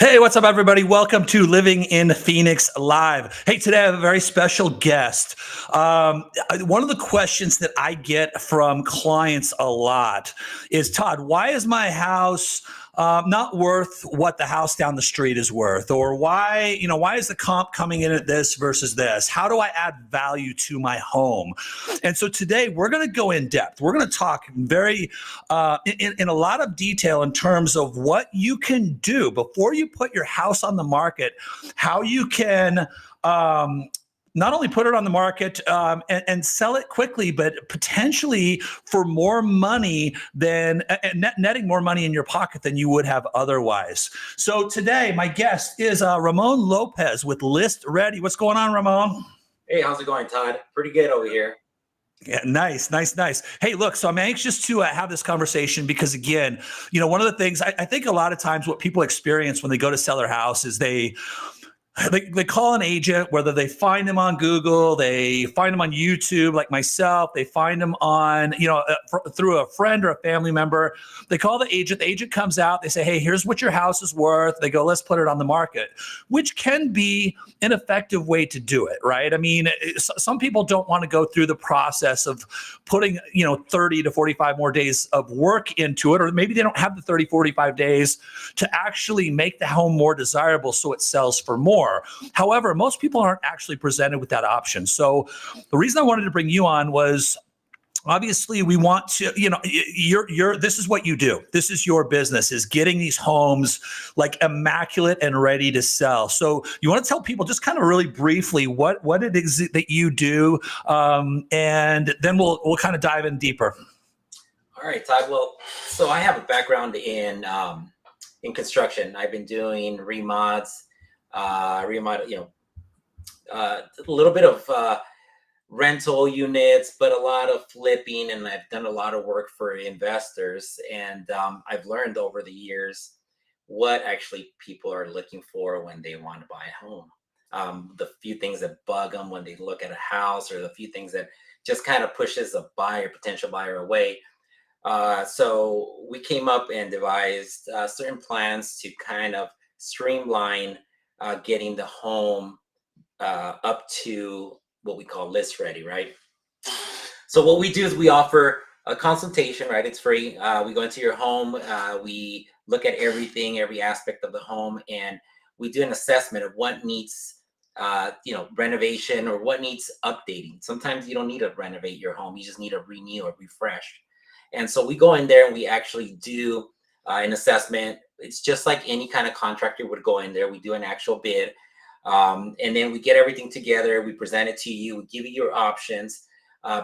Hey, what's up, everybody? Welcome to Living in Phoenix Live. Hey, today I have a very special guest. One of the questions that I get from clients a lot is, Todd, why is my house not worth what the house down the street is worth? Or why is the comp coming in at this versus this? How do I add value to my home? And so today we're going to go in depth. We're going to talk very in a lot of detail in terms of what you can do before you put your house on the market, how you can not only put it on the market and sell it quickly, but potentially for more money than netting more money in your pocket than you would have otherwise. So today, my guest is Ramon Lopez with ListReady. What's going on, Ramon? Hey, how's it going, Todd? Pretty good over here. Yeah, nice. Hey, look, so I'm anxious to have this conversation because, again, one of the things I think a lot of times what people experience when they go to sell their house is they call an agent, whether they find them on Google, they find them on YouTube, like myself, they find them on, through a friend or a family member. They call the agent comes out, they say, hey, here's what your house is worth. They go, let's put it on the market, which can be an effective way to do it, right? I mean, some people don't want to go through the process of putting, 30 to 45 more days of work into it, or maybe they don't have the 30, 45 days to actually make the home more desirable so it sells for more. However, most people aren't actually presented with that option. So the reason I wanted to bring you on was, obviously we want to, this is what you do. This is your business, is getting these homes like immaculate and ready to sell. So you want to tell people just kind of really briefly what it is that you do, and then we'll kind of dive in deeper. All right, Todd. Well, so I have a background in construction. I've been doing remods, a little bit of rental units, but a lot of flipping, and I've done a lot of work for investors. And I've learned over the years what actually people are looking for when they want to buy a home. The few things that bug them when they look at a house, or the few things that just kind of pushes a potential buyer away. So we came up and devised certain plans to kind of streamline getting the home up to what we call list ready, right? So what we do is we offer a consultation, right? It's free. We go into your home, we look at everything, every aspect of the home, and we do an assessment of what needs renovation or what needs updating. Sometimes you don't need to renovate your home, you just need to renew or refresh. And so we go in there and we actually do an assessment. It's just like any kind of contractor would go in there. We do an actual bid, and then we get everything together. We present it to you. We give you your options.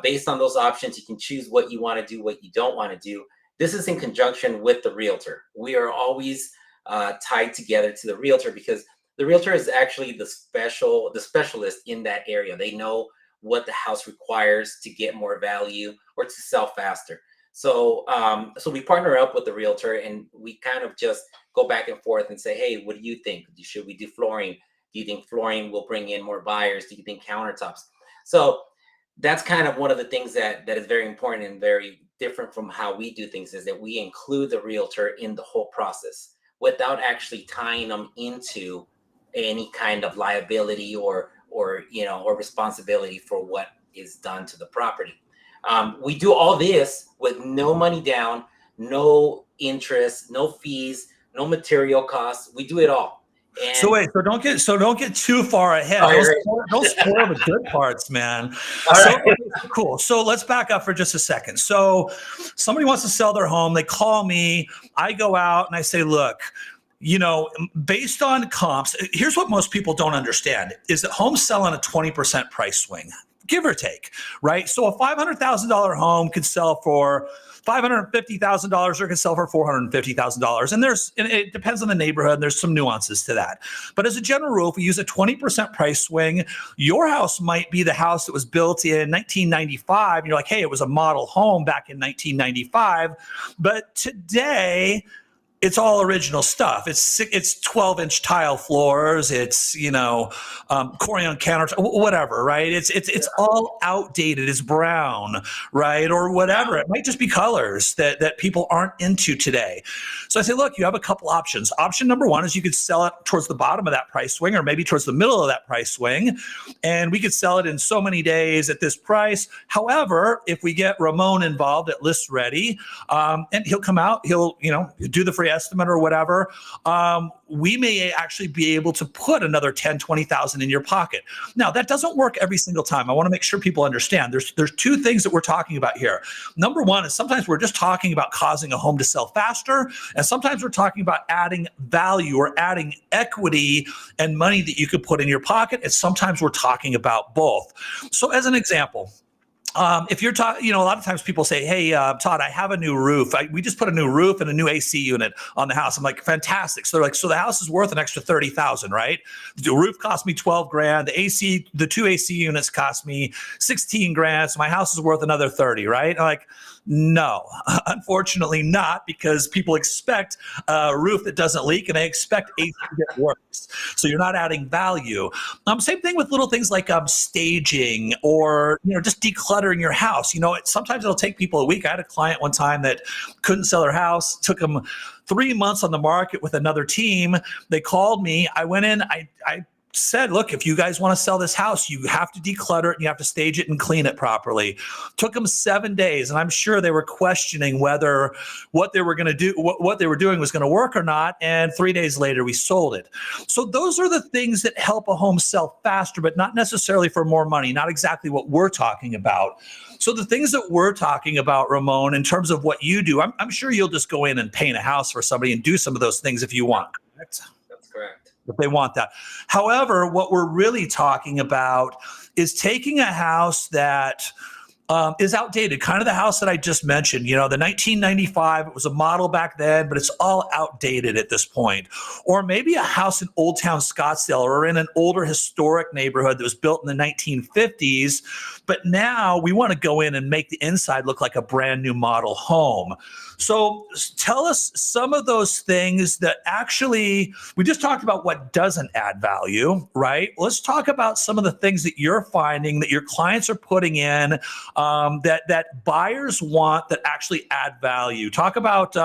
Based on those options, you can choose what you want to do, what you don't want to do. This is in conjunction with the realtor. We are always tied together to the realtor, because the realtor is actually the specialist in that area. They know what the house requires to get more value or to sell faster. So we partner up with the realtor, and we kind of just go back and forth and say, hey, what do you think? Should we do flooring? Do you think flooring will bring in more buyers? Do you think countertops? So that's kind of one of the things that is very important and very different from how we do things, is that we include the realtor in the whole process without actually tying them into any kind of liability or responsibility for what is done to the property. We do all this with no money down, no interest, no fees, no material costs. We do it all. And So don't get too far ahead. Don't spoil the good parts, man. Cool. So let's back up for just a second. So somebody wants to sell their home. They call me. I go out and I say, look, based on comps, here's what most people don't understand is that homes sell on a 20% price swing, give or take, right? So a $500,000 home could sell for $550,000 or can sell for $450,000. And it depends on the neighborhood. There's some nuances to that. But as a general rule, if we use a 20% price swing, your house might be the house that was built in 1995. And you're like, hey, it was a model home back in 1995. But today, it's all original stuff. It's 12-inch tile floors. It's Corian countertops, whatever, right? It's all outdated. It's brown, right, or whatever. It might just be colors that people aren't into today. So I say, look, you have a couple options. Option number one is you could sell it towards the bottom of that price swing, or maybe towards the middle of that price swing, and we could sell it in so many days at this price. However, if we get Ramon involved at ListReady, and he'll come out, he'll do the free estimate or whatever, we may actually be able to put another 10, 20,000 in your pocket. Now, that doesn't work every single time. I want to make sure people understand. There's two things that we're talking about here. Number one is sometimes we're just talking about causing a home to sell faster, and sometimes we're talking about adding value or adding equity and money that you could put in your pocket, and sometimes we're talking about both. So as an example, if you're talking, a lot of times people say, hey, Todd, I have a new roof. We just put a new roof and a new AC unit on the house. I'm like, fantastic. So they're like, so the house is worth an extra 30,000, right? The roof cost me 12 grand. The two AC units cost me 16 grand. So my house is worth another 30, right? I'm like, no, unfortunately not, because people expect a roof that doesn't leak and they expect AC that works. So you're not adding value. Same thing with little things like staging or just decluttering your house. Sometimes it'll take people a week. I had a client one time that couldn't sell their house. Took them 3 months on the market with another team. They called me. I went in. I said, look, if you guys want to sell this house, you have to declutter it and you have to stage it and clean it properly. Took them 7 days, and I'm sure they were questioning whether what they were going to do, what they were doing was going to work or not. And 3 days later, we sold it. So those are the things that help a home sell faster, but not necessarily for more money, not exactly what we're talking about. So the things that we're talking about, Ramon, in terms of what you do, I'm sure you'll just go in and paint a house for somebody and do some of those things if you want. That's correct. If they want that. However, what we're really talking about is taking a house that is outdated, kind of the house that I just mentioned, the 1995, it was a model back then, but it's all outdated at this point. Or maybe a house in Old Town Scottsdale or in an older historic neighborhood that was built in the 1950s, but now we want to go in and make the inside look like a brand new model home. So tell us some of those things that actually, we just talked about what doesn't add value, right? Let's talk about some of the things that you're finding that your clients are putting in that buyers want that actually add value. Talk about,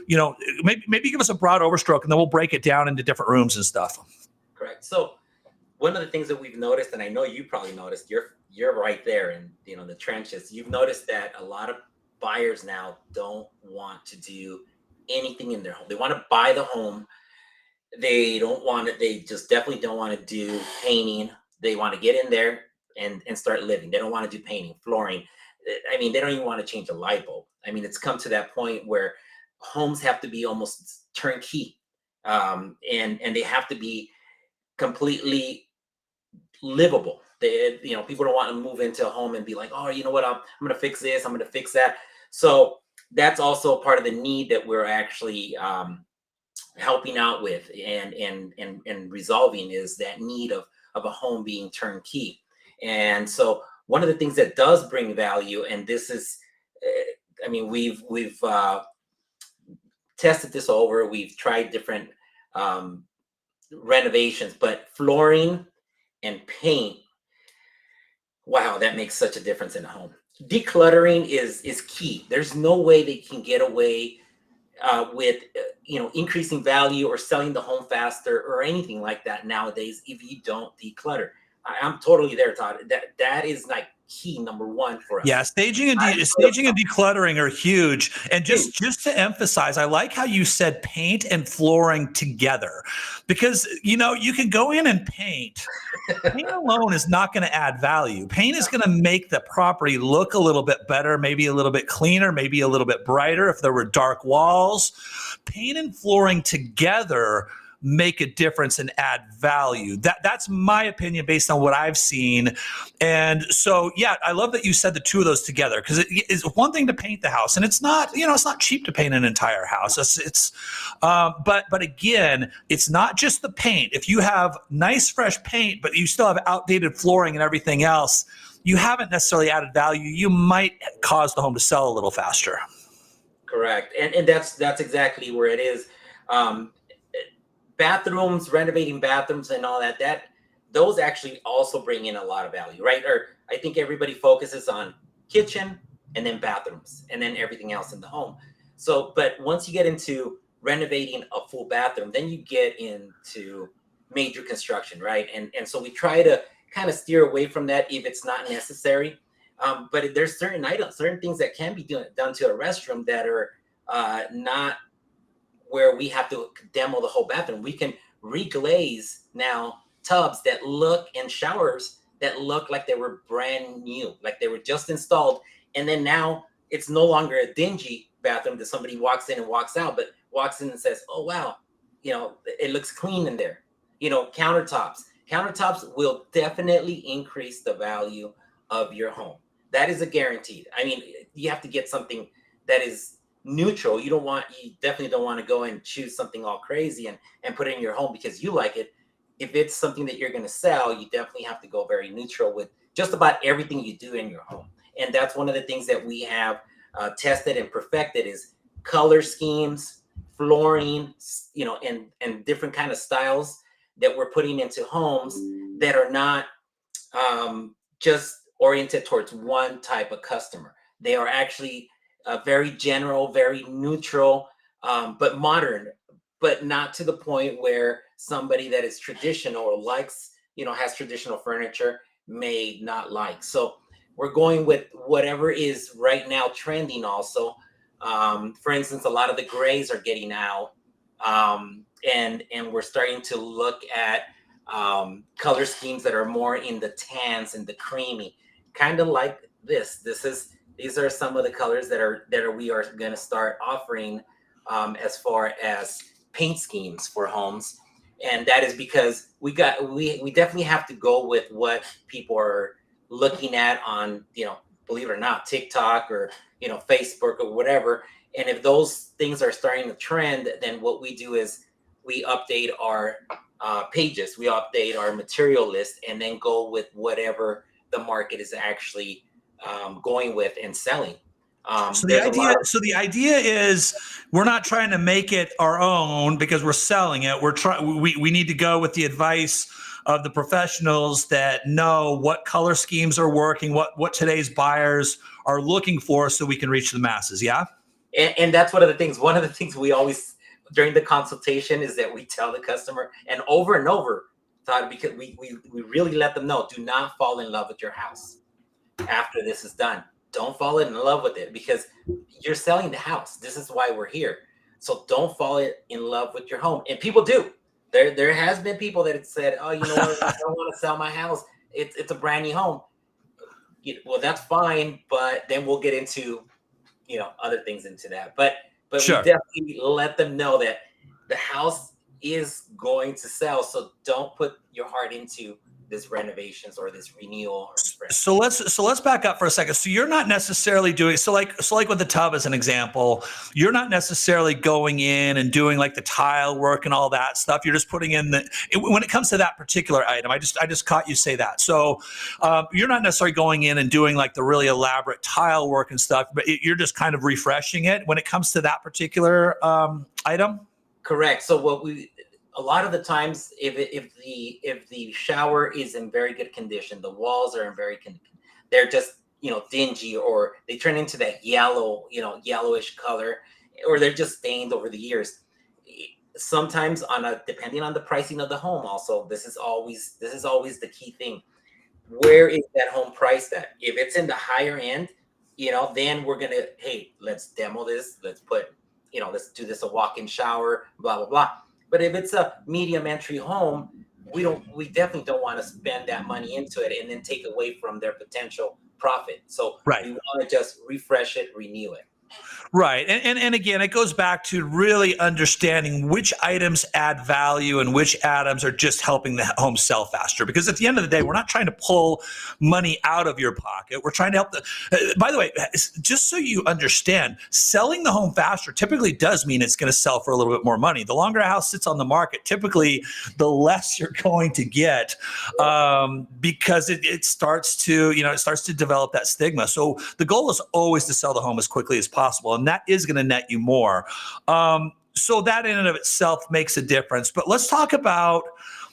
maybe give us a broad overstroke and then we'll break it down into different rooms and stuff. Correct. So one of the things that we've noticed, and I know you probably noticed, you're right there in the trenches. You've noticed that a lot of buyers now don't want to do anything in their home. They want to buy the home. They just definitely don't want to do painting. They want to get in there and start living. They don't want to do painting, flooring. I mean, they don't even want to change a light bulb. I mean, it's come to that point where homes have to be almost turnkey, and they have to be completely livable. People don't want to move into a home and be like, oh, you know what, I'm going to fix this, I'm going to fix that. So that's also part of the need that we're actually helping out with and resolving, is that need of a home being turnkey. And so one of the things that does bring value, and this is, we've tested this over, we've tried different renovations, but flooring and paint, wow, that makes such a difference in a home. Decluttering is key. There's no way they can get away with increasing value or selling the home faster or anything like that nowadays if you don't declutter. I'm totally there, Todd. That is like key number one for us. Yeah, staging and decluttering are huge. And just to emphasize, I like how you said paint and flooring together, because you can go in and paint. Paint alone is not going to add value. Paint is going to make the property look a little bit better, maybe a little bit cleaner, maybe a little bit brighter if there were dark walls. Paint and flooring together make a difference and add value. That's my opinion based on what I've seen. And so, yeah, I love that you said the two of those together, because it is one thing to paint the house, and it's not, it's not cheap to paint an entire house. But again, it's not just the paint. If you have nice, fresh paint, but you still have outdated flooring and everything else, you haven't necessarily added value. You might cause the home to sell a little faster. Correct. And that's exactly where it is. Um, Bathrooms, renovating bathrooms and all that, those actually also bring in a lot of value, right? Or I think everybody focuses on kitchen and then bathrooms and then everything else in the home. So, but once you get into renovating a full bathroom, then you get into major construction, right? And so we try to kind of steer away from that if it's not necessary. But there's certain items, certain things that can be done to a restroom that are not where we have to demo the whole bathroom. We can reglaze now tubs that look, and showers that look like they were brand new, like they were just installed. And then now it's no longer a dingy bathroom that somebody walks in and walks out, but walks in and says, "Oh wow, it looks clean in there." Countertops. Countertops will definitely increase the value of your home. That is a guaranteed. I mean, you have to get something that is neutral. You definitely don't want to go and choose something all crazy and put it in your home because you like it. If it's something that you're going to sell, you definitely have to go very neutral with just about everything you do in your home. And that's one of the things that we have tested and perfected is color schemes, flooring, and different kind of styles that we're putting into homes that are not just oriented towards one type of customer. They are actually very general, very neutral, but modern, but not to the point where somebody that is traditional or likes, has traditional furniture may not like. So we're going with whatever is right now trending also. For instance, a lot of the grays are getting out. And we're starting to look at color schemes that are more in the tans and the creamy, kind of like this. These are some of the colors that we are going to start offering as far as paint schemes for homes, and that is because we definitely have to go with what people are looking at on, believe it or not, TikTok or Facebook or whatever. And if those things are starting to trend, then what we do is we update our pages, we update our material list, and then go with whatever the market is actually going with and selling. So the There's a lot idea, of so the idea is we're not trying to make it our own because we're selling it. We need to go with the advice of the professionals that know what color schemes are working, what today's buyers are looking for, so we can reach the masses. Yeah. and that's one of the things. One of the things we always during the consultation is that we tell the customer and over, Todd, because we really let them know, do not fall in love with your house after this is done. Don't fall in love with it because you're selling the house. This is why we're here. So don't fall in love with your home. And people do. There has been people that have said, "Oh, you know what? I don't want to sell my house. It's a brand new home." Well, that's fine, but then we'll get into other things into that. But we Sure. definitely let them know that the house is going to sell. So don't put your heart into this renovations or this renewal or refresh. So let's back up for a second. So you're not necessarily doing so like with the tub as an example, you're not necessarily going in and doing like the tile work and all that stuff. You're just putting in when it comes to that particular item. I just caught you say that. So you're not necessarily going in and doing like the really elaborate tile work and stuff, but you're just kind of refreshing it when it comes to that particular item. Correct. So a lot of the times, if the shower is in very good condition, the walls are in very good, they're just dingy, or they turn into that yellowish color, or they're just stained over the years. Sometimes depending on the pricing of the home, also this is always the key thing. Where is that home priced at? If it's in the higher end, then we're gonna, hey, let's demo this. Let's do this a walk-in shower, blah blah blah. But if it's a medium entry home, we definitely don't want to spend that money into it and then take away from their potential profit. So Right. we want to just refresh it, renew it. Right. And again, it goes back to really understanding which items add value and which items are just helping the home sell faster. Because at the end of the day, we're not trying to pull money out of your pocket. We're trying to help by the way, just so you understand, selling the home faster typically does mean it's going to sell for a little bit more money. The longer a house sits on the market, typically the less you're going to get because it starts to, it starts to develop that stigma. So the goal is always to sell the home as quickly as possible. And that is going to net you more. So that in and of itself makes a difference. But let's talk about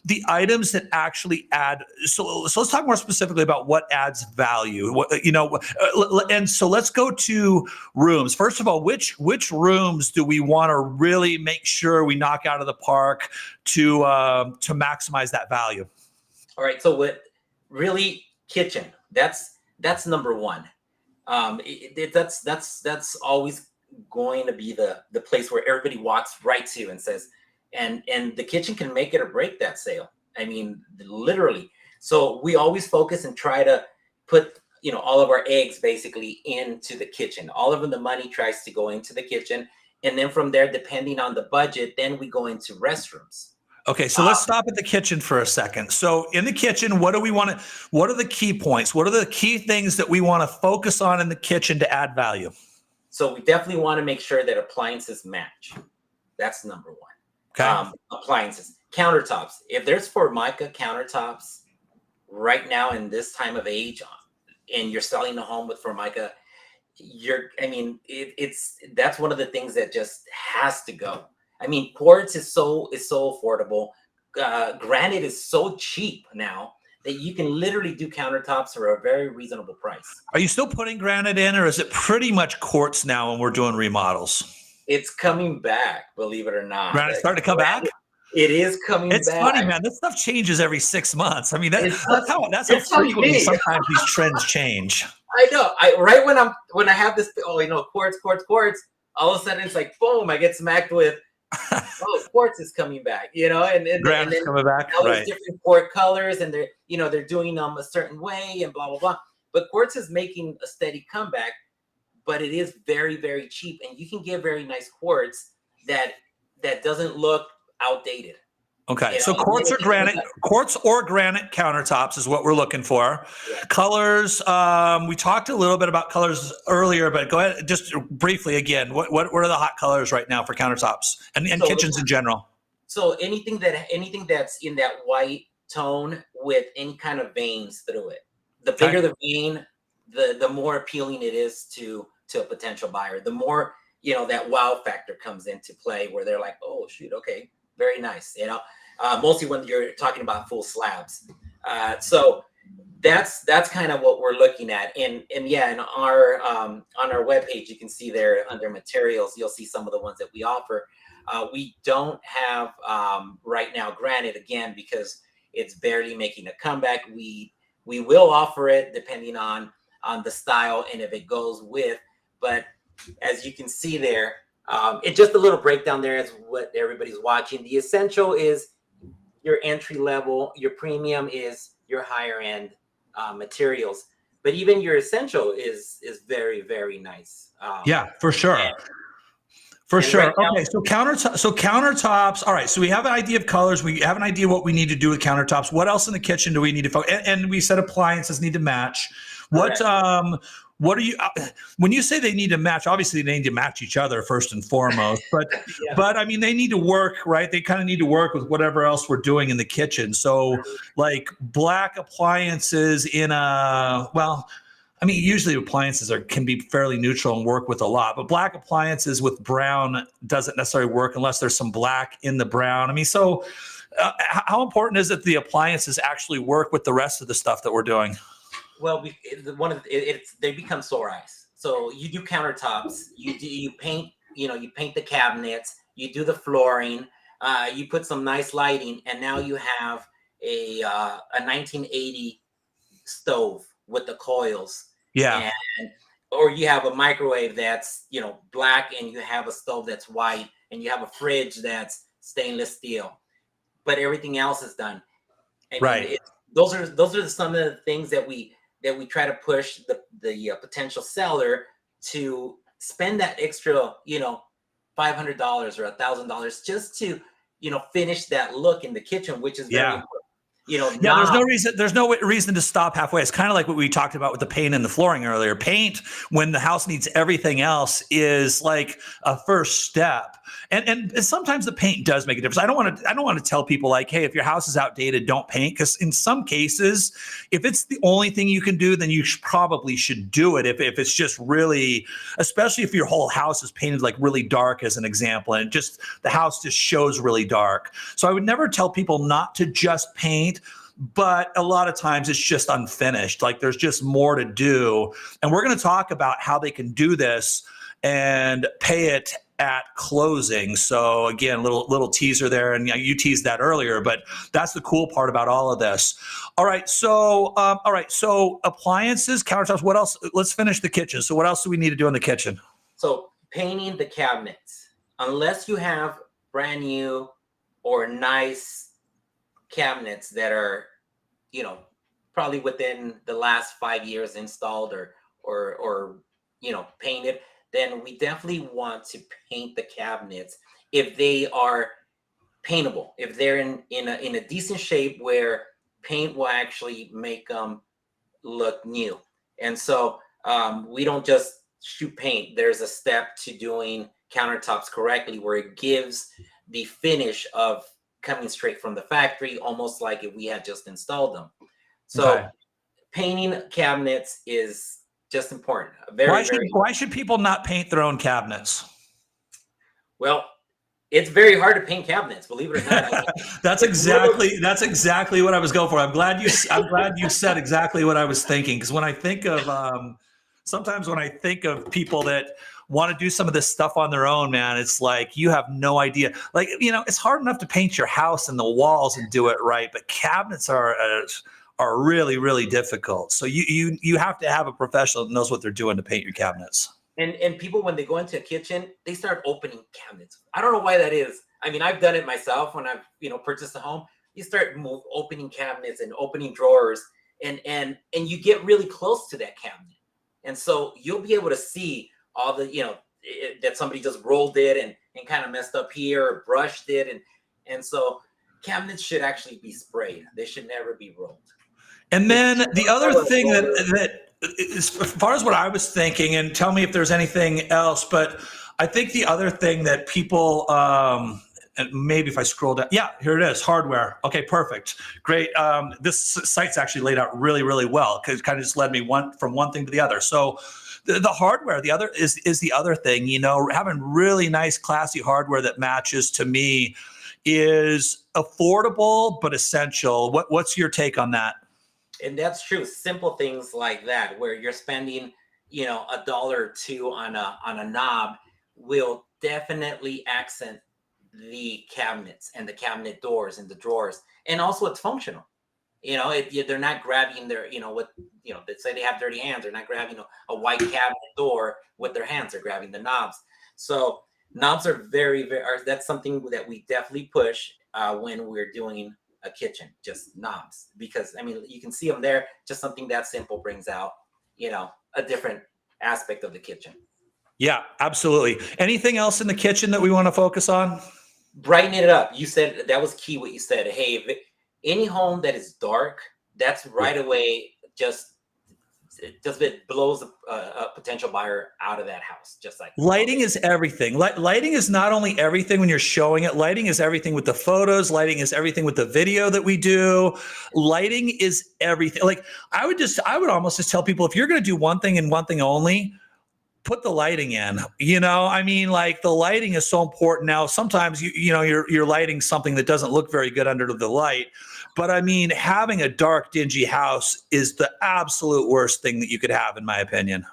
the items that actually add. So let's talk more specifically about what adds value. And so let's go to rooms. First of all, which rooms do we want to really make sure we knock out of the park to maximize that value? All right. So what really kitchen? That's number one. That's always going to be the place where everybody walks right to and says, and the kitchen can make it or break that sale. I mean, literally. So we always focus and try to put, all of our eggs basically into the kitchen. All of the money tries to go into the kitchen. And then from there, depending on the budget, then we go into restrooms. Okay, so let's stop at the kitchen for a second. So in the kitchen, what are the key points? What are the key things that we want to focus on in the kitchen to add value? So we definitely want to make sure that appliances match. That's number one. Okay. Appliances, countertops. If there's Formica countertops right now in this time of age, and you're selling a home with Formica, that's one of the things that just has to go. I mean, quartz is so affordable. Granite is so cheap now that you can literally do countertops for a very reasonable price. Are you still putting granite in, or is it pretty much quartz now when we're doing remodels? It's coming back, believe it or not. Granite's starting to come back? It is coming back. It's funny, man. This stuff changes every 6 months. I mean, that's how frequently sometimes these trends change. I know. When I have this, quartz. All of a sudden, it's like boom! I get smacked with, quartz is coming back. And Granite's coming back. Now there's different quartz colors, and they're doing them a certain way, and blah blah blah. But quartz is making a steady comeback. But it is very, very cheap, and you can get very nice quartz that doesn't look outdated. Okay, so quartz or granite countertops is what we're looking for. Yeah. Colors, we talked a little bit about colors earlier, but go ahead just briefly again. What are the hot colors right now for countertops and kitchens in general? So anything that's in that white tone with any kind of veins through it. The bigger the vein, the more appealing it is to a potential buyer. The more that wow factor comes into play, where they're like, oh shoot, okay, very nice. Mostly when you're talking about full slabs. So that's kind of what we're looking at. And on our webpage, you can see there under materials, you'll see some of the ones that we offer. We don't have right now granite, again, because it's barely making a comeback. We will offer it depending on the style and if it goes with. But as you can see there, it's just a little breakdown there is what everybody's watching. The essential is your entry level, your premium is your higher end materials. But even your essential is very, very nice. Yeah, for sure. For sure. Right now, okay, so countertops. All right, so we have an idea of colors. We have an idea what we need to do with countertops. What else in the kitchen do we need to focus? And we said appliances need to match. What are you when you say they need to match? Obviously, they need to match each other first and foremost. But but I mean, they need to work, right? They kind of need to work with whatever else we're doing in the kitchen. So, like black appliances in usually appliances can be fairly neutral and work with a lot, but black appliances with brown doesn't necessarily work unless there's some black in the brown. I mean, so how important is it the appliances actually work with the rest of the stuff that we're doing? Well, they become sore eyes. So you do countertops, you paint, you paint the cabinets, you do the flooring, you put some nice lighting, and now you have a 1980 stove with the coils. Yeah. Or you have a microwave that's, black, and you have a stove that's white, and you have a fridge that's stainless steel, but everything else is done. Right. Those are some of the things that we try to push the potential seller to spend that extra, $500 or $1,000 just to, finish that look in the kitchen, which is very important. Yeah, Now, there's no reason to stop halfway. It's kind of like what we talked about with the paint and the flooring earlier. Paint, when the house needs everything else, is like a first step. And sometimes the paint does make a difference. I don't want to tell people like, hey, if your house is outdated, don't paint, because in some cases, if it's the only thing you can do, then you probably should do it. If it's just really, especially if your whole house is painted like really dark, as an example, and just the house just shows really dark. So I would never tell people not to just paint, but a lot of times it's just unfinished. Like there's just more to do. And we're going to talk about how they can do this and pay it at closing. So again, little teaser there, and you teased that earlier, but that's the cool part about all of this. All right, so appliances, countertops. What else? Let's finish the kitchen. So what else do we need to do in the kitchen? So painting the cabinets, unless you have brand new or nice cabinets that are, probably within the last 5 years installed or painted, then we definitely want to paint the cabinets if they are paintable, if they're in a decent shape where paint will actually make them look new. And so we don't just shoot paint. There's a step to doing countertops correctly where it gives the finish of coming straight from the factory, almost like if we had just installed them. So Okay. painting cabinets is just important. Why should people not paint their own cabinets? Well, it's very hard to paint cabinets, believe it or not. That's exactly what I was going for. I'm glad you said exactly what I was thinking, because when I think of sometimes when I think of people that want to do some of this stuff on their own, man, it's like you have no idea. Like, it's hard enough to paint your house and the walls and do it right, but cabinets are really, really difficult. So you have to have a professional that knows what they're doing to paint your cabinets. And people, when they go into a kitchen, they start opening cabinets. I don't know why that is. I mean, I've done it myself when I've purchased a home. You start opening cabinets and opening drawers, and you get really close to that cabinet, and so you'll be able to see all the that somebody just rolled it and kind of messed up here or brushed it, and so cabinets should actually be sprayed. They should never be rolled. And then the other thing that as far as what I was thinking, and tell me if there's anything else, but I think the other thing that people, and maybe if I scroll down, yeah, here it is, hardware. Okay, perfect, great. This site's actually laid out really, really well, because it kind of just led me from one thing to the other. So the hardware, the other is the other thing, having really nice, classy hardware that matches, to me, is affordable but essential. What's your take on that? And that's true. Simple things like that, where you're spending, $1 or $2 on a knob, will definitely accent the cabinets and the cabinet doors and the drawers. And also, it's functional. They're not grabbing their, they say they have dirty hands. They're not grabbing a white cabinet door with their hands. They're grabbing the knobs. So knobs are that's something that we definitely push when we're doing a kitchen, just knobs, because you can see them there. Just something that simple brings out, a different aspect of the kitchen. Yeah, absolutely. Anything else in the kitchen that we want to focus on? Brighten it up. You said that was key. What you said. Hey, if any home that is dark, that's right away just it blows a potential buyer out of that house. Just like lighting is everything. Lighting is not only everything when you're showing it. Lighting is everything with the photos. Lighting is everything with the video that we do. Lighting is everything. Like I would almost just tell people, if you're going to do one thing and one thing only, put the lighting in. Like the lighting is so important. Now, sometimes you're lighting something that doesn't look very good under the light. But having a dark, dingy house is the absolute worst thing that you could have, in my opinion.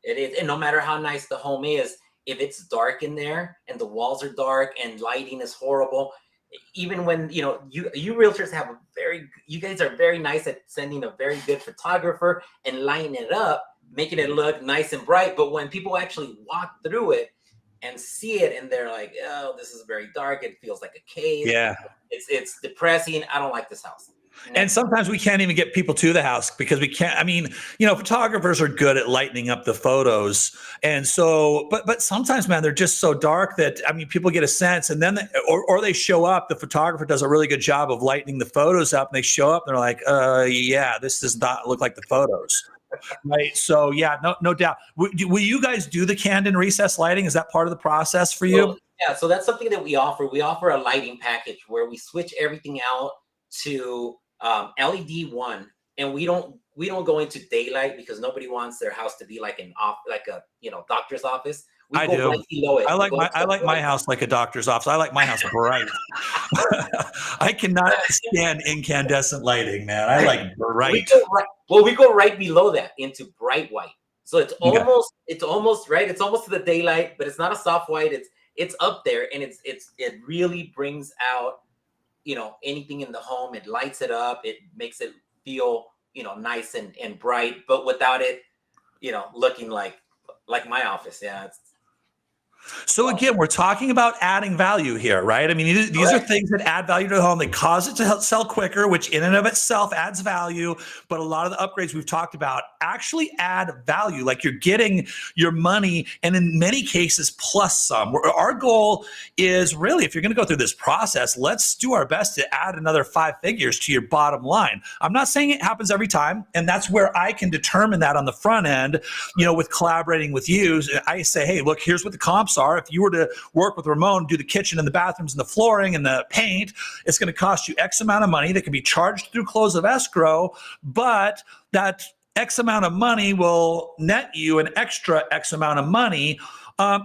It is. And no matter how nice the home is, if it's dark in there and the walls are dark and lighting is horrible, even when, you realtors you guys are very nice at sending a very good photographer and lighting it up, making it look nice and bright. But when people actually walk through it and see it and they're like, oh, this is very dark. It feels like a cave. Yeah. It's depressing. I don't like this house. And sometimes we can't even get people to the house because we can't. I mean, you know, photographers are good at lightening up the photos. And so, but sometimes, man, they're just so dark that, I mean, people get a sense and then, or they show up, the photographer does a really good job of lightening the photos up and they show up and they're like, yeah, this does not look like the photos. Right. So yeah, no doubt. Will you guys do the canned and recessed lighting? Is that part of the process for you? Yeah. So that's something that we offer. We offer a lighting package where we switch everything out to LED one, and we don't go into daylight because nobody wants their house to be like a doctor's office. We I go do. right below it. I like my house like a doctor's office. I like my house bright. I cannot stand incandescent lighting, man. I like bright. We go right below that into bright white. So it's almost right. It's almost to the daylight, but it's not a soft white. It's up there, and it really brings out, you know, anything in the home. It lights it up. It makes it feel, you know, nice and bright, but without it, you know, looking like my office. Yeah. So again, we're talking about adding value here, right? I mean, these are things that add value to the home. They cause it to sell quicker, which in and of itself adds value. But a lot of the upgrades we've talked about actually add value. Like you're getting your money, and in many cases, plus some. Our goal is really, if you're going to go through this process, let's do our best to add another 5 figures to your bottom line. I'm not saying it happens every time, and that's where I can determine that on the front end, you know, with collaborating with you. I say, hey, look, here's what the comps are. If you were to work with Ramon, do the kitchen and the bathrooms and the flooring and the paint, it's going to cost you X amount of money that can be charged through close of escrow, but that X amount of money will net you an extra X amount of money.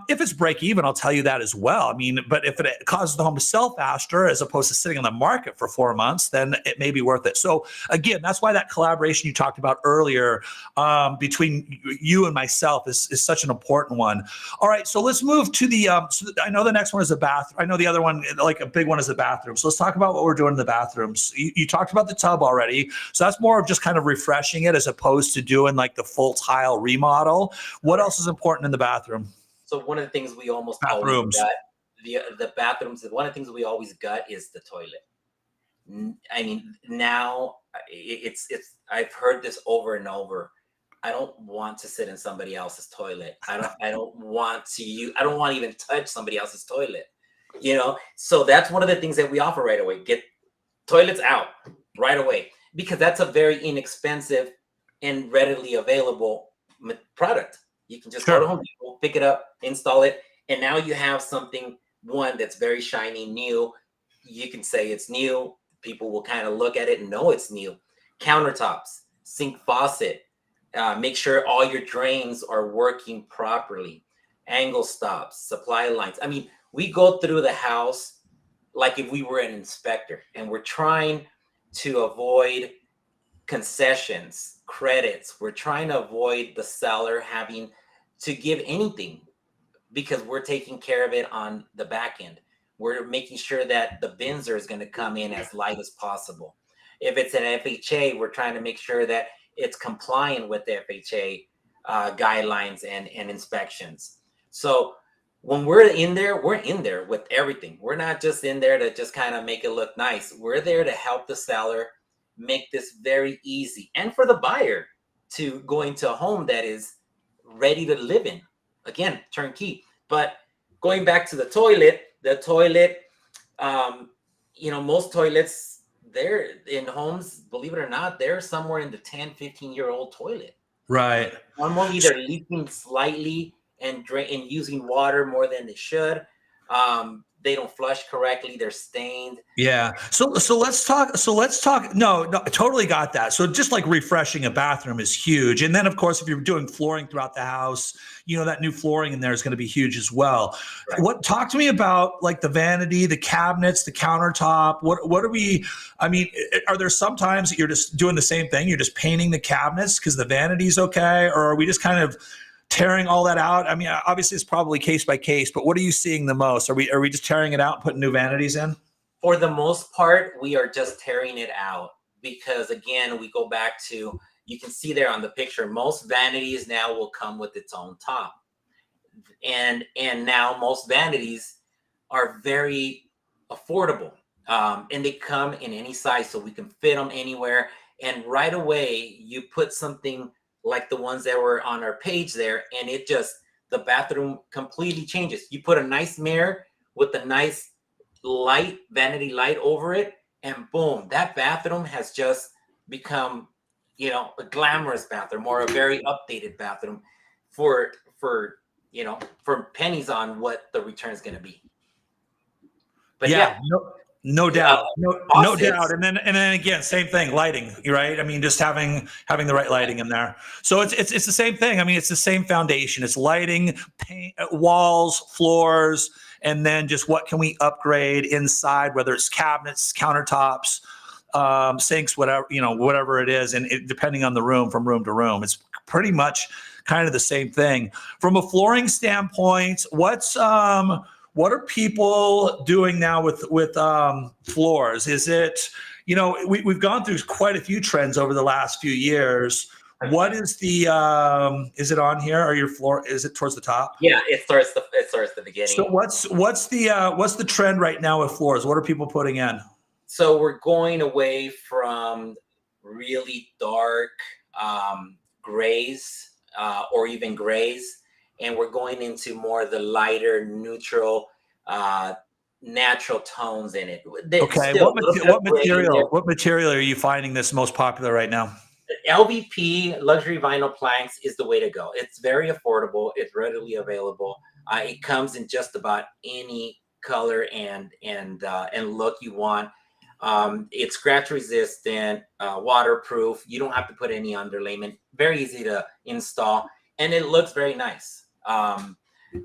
If it's break even, I'll tell you that as well. I mean, but if it causes the home to sell faster as opposed to sitting on the market for 4 months, then it may be worth it. So again, that's why that collaboration you talked about earlier between you and myself is such an important one. All right, so let's move to the, I know the next one is the bathroom. I know the other one, like a big one, is the bathroom. So let's talk about what we're doing in the bathrooms. You talked about the tub already. So that's more of just kind of refreshing it as opposed to doing like the full tile remodel. What else is important in the bathroom? So one of the things we almost bathrooms. always gut, the bathrooms, one of the things we always gut is the toilet. I mean, now it's I've heard this over and over. I don't want to sit in somebody else's toilet. I don't want to I don't want to even touch somebody else's toilet. You know, so that's one of the things that we offer right away. Get toilets out right away, because that's a very inexpensive and readily available product. You can just go to Home Depot, pick it up, install it, and now you have something, one, that's very shiny, new. You can say it's new. People will kind of look at it and know it's new. Countertops, sink faucet, make sure all your drains are working properly. Angle stops, supply lines. I mean, we go through the house like if we were an inspector, and we're trying to avoid concessions, credits. We're trying to avoid the seller having to give anything, because we're taking care of it on the back end. We're making sure that the binzer is going to come in as light as possible. If it's an FHA, we're trying to make sure that it's compliant with the FHA guidelines and inspections. So when we're in there with everything. We're not just in there to just kind of make it look nice. We're there to help the seller make this very easy, and for the buyer to go into a home that is ready to live in. Again, turnkey. But going back to the toilet, you know, most toilets, they're in homes, believe it or not, they're somewhere in the 10, 15-year-old toilet. Right. Normally they're leaking slightly and using water more than they should. They don't flush correctly. They're stained. Yeah. So let's talk. No, I totally got that. So just like refreshing a bathroom is huge. And then of course, if you're doing flooring throughout the house, you know, that new flooring in there is going to be huge as well. Right. Talk to me about like the vanity, the cabinets, the countertop. What are we, I mean, are there some times that you're just doing the same thing? You're just painting the cabinets because the vanity's okay? Or are we just kind of tearing all that out? I mean, obviously it's probably case by case, but what are you seeing the most? Are we just tearing it out and putting new vanities in? For the most part, we are just tearing it out, because again, we go back to, you can see there on the picture, most vanities now will come with its own top. And now most vanities are very affordable. And they come in any size, so we can fit them anywhere. And right away, you put something like the ones that were on our page there, and it just, the bathroom completely changes. You put a nice mirror with a nice light, vanity light over it, and boom, that bathroom has just become, a glamorous bathroom or a very updated bathroom for for pennies on what the return is going to be. But Yeah, no doubt, no doubt. faucets. And then again, same thing, lighting, right? I mean, just having the right lighting in there. So it's the same thing. I mean, it's the same foundation. It's lighting, paint, walls, floors, and then just what can we upgrade inside, whether it's cabinets, countertops, sinks, whatever, whatever it is, and depending on the room, from room to room, it's pretty much kind of the same thing. From a flooring standpoint, what are people doing now with floors? Is it, we've gone through quite a few trends over the last few years. What is is it on here? Or your floor, is it towards the top? Yeah, it starts the beginning. So what's the trend right now with floors? What are people putting in? So we're going away from really dark grays or even grays, and we're going into more of the lighter, neutral, natural tones in it. Okay, what material are you finding this most popular right now? LVP, luxury vinyl planks, is the way to go. It's very affordable. It's readily available. It comes in just about any color and look you want. It's scratch resistant, waterproof. You don't have to put any underlayment. Very easy to install, and it looks very nice.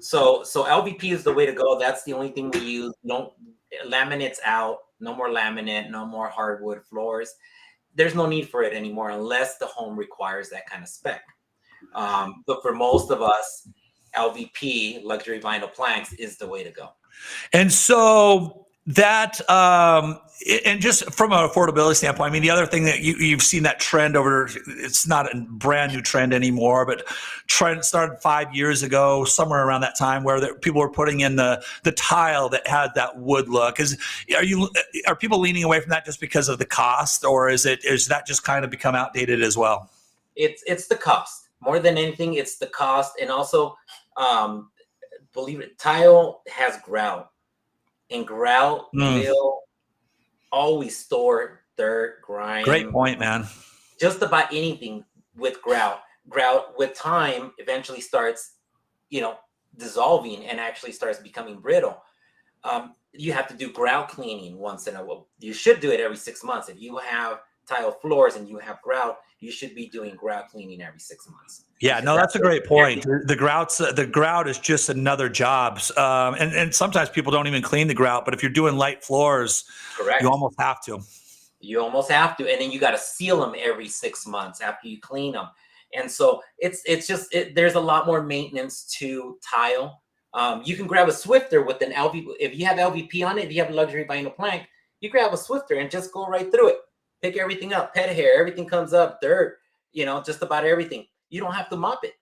So LVP is the way to go. That's the only thing we use. No laminates out. No more laminate. No more hardwood floors. There's no need for it anymore unless the home requires that kind of spec. But for most of us, LVP, luxury vinyl planks, is the way to go. And so that, and just from an affordability standpoint, I mean, the other thing that you've seen that trend over, it's not a brand new trend anymore, but trend started 5 years ago, somewhere around that time, where people were putting in the tile that had that wood look. Are people leaning away from that just because of the cost, or is that just kind of become outdated as well? It's the cost. More than anything, it's the cost. And also, believe it, tile has grout. And grout will always store dirt, grime. Great point, man. Just about anything with grout. Grout with time eventually starts, dissolving and actually starts becoming brittle. You have to do grout cleaning once in a while. You should do it every 6 months. If you have tile floors and you have grout, you should be doing grout cleaning every 6 months. Yeah, no, that's a great point. The grout is just another job, and sometimes people don't even clean the grout. But if you're doing light floors, correct, you almost have to. You almost have to, and then you got to seal them every 6 months after you clean them. And so there's a lot more maintenance to tile. You can grab a Swifter with an LVP. If you have LVP on it, if you have a luxury vinyl plank, you grab a Swifter and just go right through it. Pick everything up, pet hair, everything comes up, dirt, just about everything. You don't have to mop it.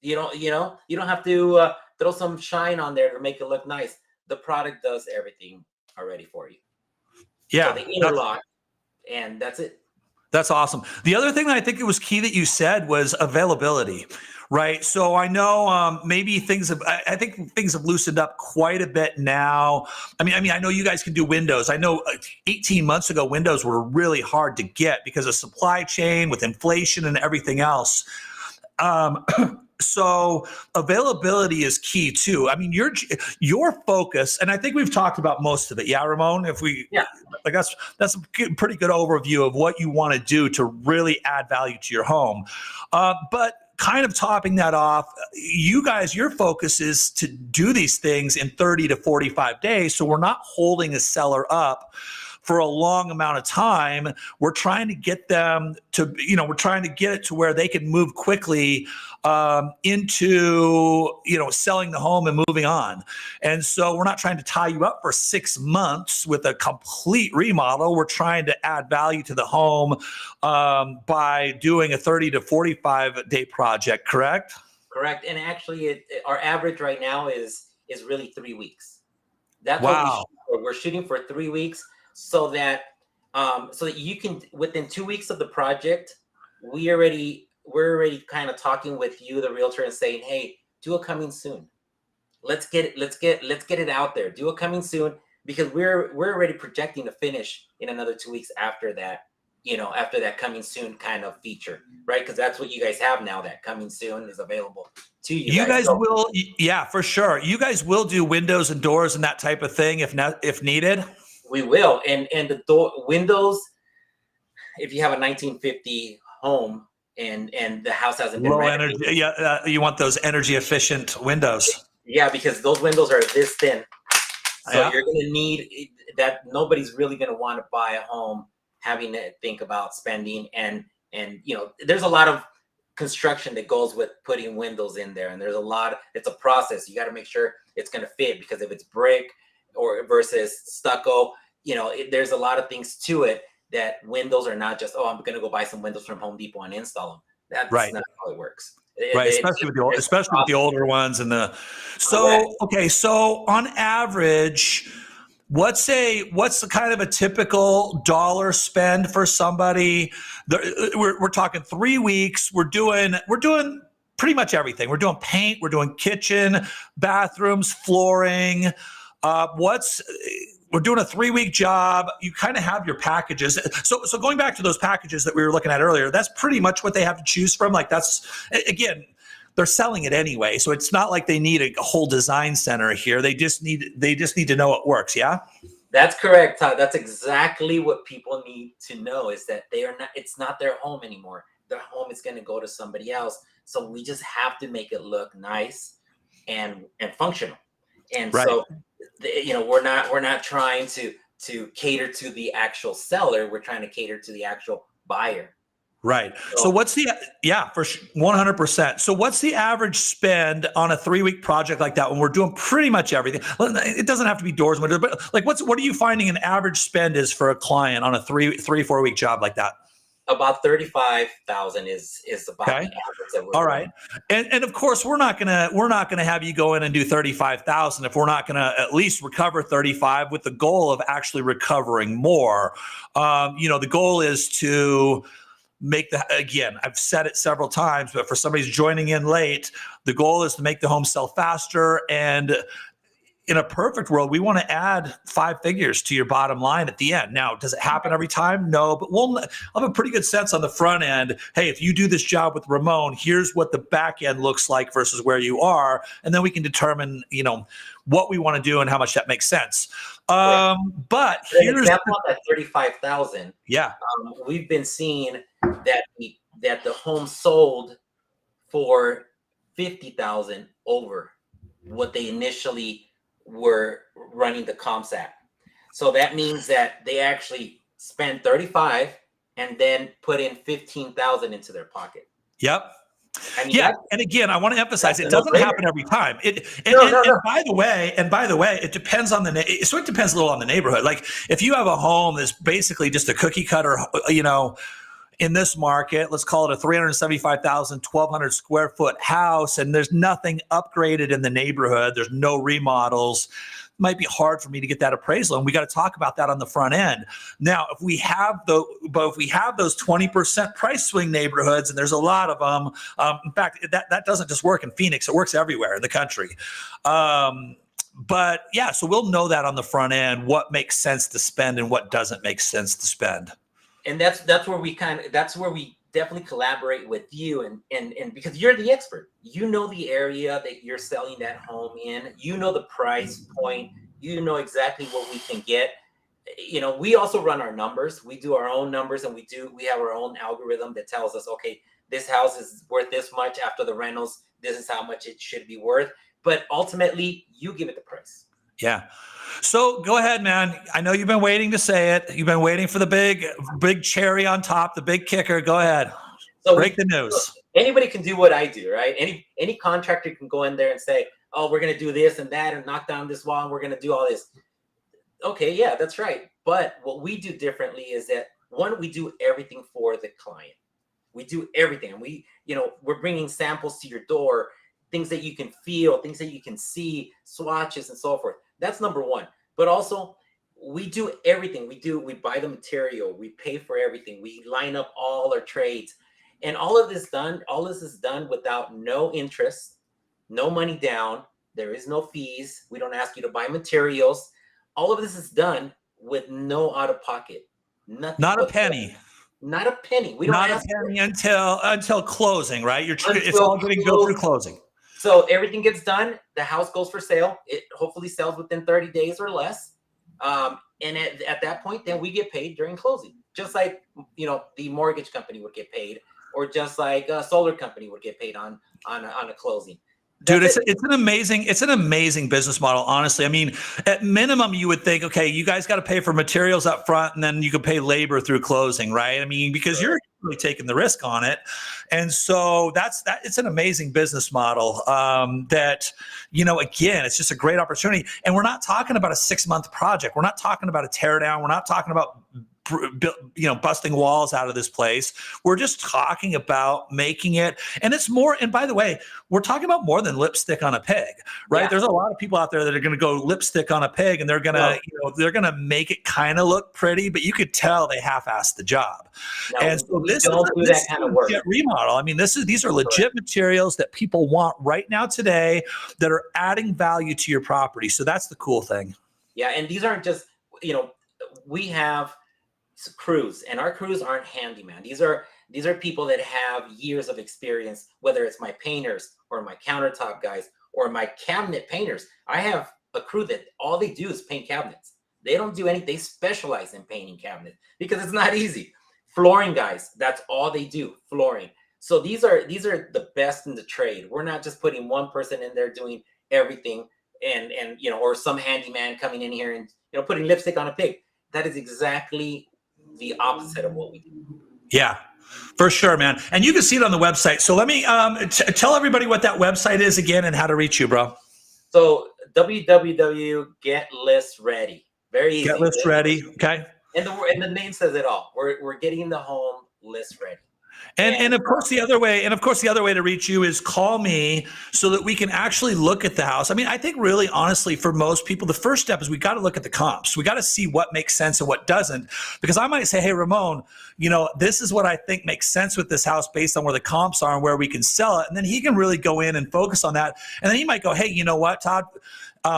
You don't have to throw some shine on there to make it look nice. The product does everything already for you. Yeah, so they interlock, and that's it. That's awesome. The other thing that I think it was key that you said was availability, right? So I know maybe I think things have loosened up quite a bit now. I mean, I know you guys can do windows. I know 18 months ago, windows were really hard to get because of supply chain with inflation and everything else. So availability is key too. I mean, your focus, and I think we've talked about most of it. Yeah, Ramon, that's a pretty good overview of what you want to do to really add value to your home. But kind of topping that off, you guys, your focus is to do these things in 30 to 45 days. So we're not holding a seller up for a long amount of time. We're trying to get them to, we're trying to get it to where they can move quickly into, selling the home and moving on. And so we're not trying to tie you up for 6 months with a complete remodel. We're trying to add value to the home by doing a 30 to 45 day project, correct? Correct. And actually our average right now is really 3 weeks. That's wow. we're shooting for 3 weeks so that you can, within 2 weeks of the project, we're already kind of talking with you, the realtor, and saying, hey, do a coming soon. Let's get it out there. Do a coming soon, because we're already projecting to finish in another 2 weeks after that, after that coming soon kind of feature, right? Because that's what you guys have now. That coming soon is available to you You guys So will, yeah, for sure. You guys will do windows and doors and that type of thing if needed. we will, and the door windows. If you have a 1950 home and the house hasn't been Low renovated, energy, yeah. You want those energy efficient windows. yeah, because those windows are this thin. So Yeah. you're going to need that. Nobody's really going to want to buy a home having to think about spending, and there's a lot of construction that goes with putting windows in there, and it's a process. You got to make sure it's going to fit, because if it's brick or versus stucco, there's a lot of things to it, that windows are not just, oh, I'm going to go buy some windows from Home Depot and install them. That's Right. not how it works. Right, especially with the older ones and the. So okay, so on average, what's the kind of a typical dollar spend for somebody? We're talking 3 weeks. We're doing pretty much everything. We're doing paint. We're doing kitchen, bathrooms, flooring. We're doing a 3-week job. You kind of have your packages. So going back to those packages that we were looking at earlier, that's pretty much what they have to choose from. Like again, they're selling it anyway. So it's not like they need a whole design center here. They just need to know it works. Yeah. That's correct, Todd. That's exactly what people need to know, is that it's not their home anymore. Their home is going to go to somebody else. So we just have to make it look nice and functional. And right. So we're not trying to cater to the actual seller. We're trying to cater to the actual buyer. Right. So what's the, for 100%. So what's the average spend on a 3-week project like that when we're doing pretty much everything? It doesn't have to be doors, but like what are you finding an average spend is for a client on a 4 week job like that? About 35,000 is about okay. the average that we're all right. And of course we're not gonna have you go in and do 35,000 if we're not gonna at least recover 35, with the goal of actually recovering more. The goal is to make again, I've said it several times, but for somebody who's joining in late, the goal is to make the home sell faster. And in a perfect world, we want to add 5 figures to your bottom line at the end. Now, does it happen every time? No, but I'll have a pretty good sense on the front end. Hey, if you do this job with Ramon, here's what the back end looks like versus where you are. And then we can determine, what we want to do and how much that makes sense. But here's an example of that 35,000. Yeah. We've been seeing that the home sold for 50,000 over what they initially were running the comps at. So that means that they actually spent 35 and then put in 15,000 into their pocket. Yep. I mean, and again, I want to emphasize it doesn't happen every time. And by the way, it depends on it depends a little on the neighborhood. Like if you have a home that's basically just a cookie cutter, in this market, let's call it a 375,000, 1,200 square foot house, and there's nothing upgraded in the neighborhood, there's no remodels, it might be hard for me to get that appraisal, and we got to talk about that on the front end. Now, if we have those 20% price swing neighborhoods, and there's a lot of them, in fact, that doesn't just work in Phoenix, it works everywhere in the country. But yeah, so we'll know that on the front end, what makes sense to spend and what doesn't make sense to spend. And that's where we definitely collaborate with you, and because you're the expert, the area that you're selling that home in, the price point, exactly what we can get. We also run our numbers. We do our own numbers, and we have our own algorithm that tells us, okay, this house is worth this much after the rentals. This is how much it should be worth. But ultimately, you give it the price. Yeah. So go ahead, man. I know you've been waiting to say it. You've been waiting for the big cherry on top, the big kicker. Go ahead. So break the news. So anybody can do what I do, right? Any contractor can go in there and say, oh, we're going to do this and that and knock down this wall, and we're going to do all this. Okay, yeah, that's right. But what we do differently is that, one, we do everything for the client. We do everything. And we're bringing samples to your door, things that you can feel, things that you can see, swatches and so forth. That's number one. But also, We do everything. We buy the material, we pay for everything, we line up all our trades, and all this is done without no interest, no money down. There is no fees. We don't ask you to buy materials. All of this is done with no out of pocket, nothing Not a whatsoever. penny. Not a penny. We don't Not a ask for penny it until closing, right? It's until all going to go through closing. So everything gets done. The house goes for sale. It hopefully sells within 30 days or less. And at that point, then we get paid during closing, just like, the mortgage company would get paid, or just like a solar company would get paid on a closing. Dude, it's an amazing business model, honestly. I mean, at minimum, you would think, okay, you guys got to pay for materials up front, and then you can pay labor through closing, right? I mean, because you're really taking the risk on it. And so it's an amazing business model that, again, it's just a great opportunity. And we're not talking about a 6-month project. We're not talking about a tear down. We're not talking about busting walls out of this place. We're just talking about making it, and it's more. And by the way, we're talking about more than lipstick on a pig, right? Yeah. There's a lot of people out there that are going to go lipstick on a pig, and they're gonna, they're gonna make it kind of look pretty, but you could tell they half-assed the job. No, and so this don't do that kind of work. Remodel. I mean, these are legit materials that people want right now today that are adding value to your property. So that's the cool thing. Yeah, and these aren't just we have crews, and our crews aren't handyman. These are people that have years of experience, whether it's my painters or my countertop guys or my cabinet painters. I have a crew that all they do is paint cabinets. They don't do anything. They specialize in painting cabinets because it's not easy. Flooring guys, that's all they do, flooring. So these are the best in the trade. We're not just putting one person in there doing everything, and or some handyman coming in here and putting lipstick on a pig. That is exactly the opposite of what we do. Yeah, for sure, man. And you can see it on the website. So let me tell everybody what that website is again and how to reach you, bro. So www.GetListReady. Very easy. Get List Ready. Okay. And the name says it all. We're getting the home list ready. And of course the other way to reach you is call me so that we can actually look at the house. I mean, I think really honestly for most people, the first step is we got to look at the comps. We got to see what makes sense and what doesn't, because I might say, hey, Ramon, this is what I think makes sense with this house based on where the comps are and where we can sell it. And then he can really go in and focus on that. And then he might go, hey, you know what, Todd,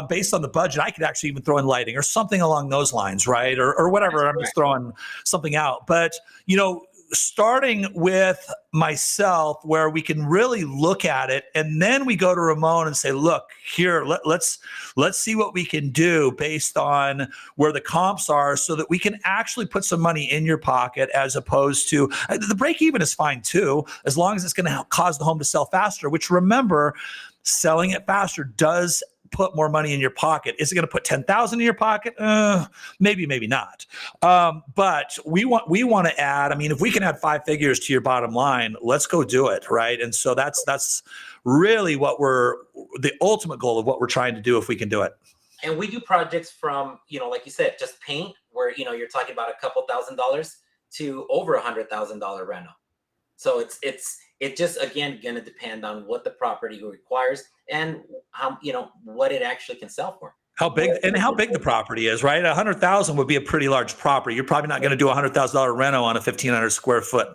based on the budget, I could actually even throw in lighting or something along those lines, right? Or whatever. I'm just throwing something out. But, starting with myself where we can really look at it, and then we go to Ramon and say, look, here, let's see what we can do based on where the comps are so that we can actually put some money in your pocket, as opposed to the break even is fine too, as long as it's going to cause the home to sell faster, which, remember, selling it faster does put more money in your pocket. Is it going to put 10,000 in your pocket? Maybe not. But we want to add, I mean, if we can add 5 figures to your bottom line, let's go do it. Right. And so that's really the ultimate goal of what we're trying to do, if we can do it. And we do projects from, like you said, just paint, where, you're talking about a couple $1,000s to over $100,000 rental. So it's just, again, going to depend on what the property requires and how, what it actually can sell for. How big the property is, right? 100,000 would be a pretty large property. You're probably not going to do $100,000 reno on a 1,500 square foot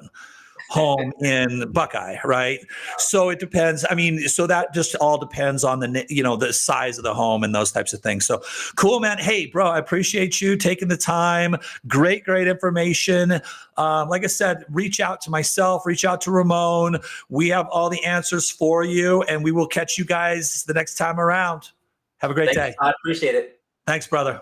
home in Buckeye, right? So it depends. I mean, so that just all depends on the size of the home and those types of things. So cool, man. Hey, bro, I appreciate you taking the time. Great information. Like I said, reach out to myself, reach out to Ramon. We have all the answers for you, and we will catch you guys the next time around. Have a great day. I appreciate it. Thanks, brother.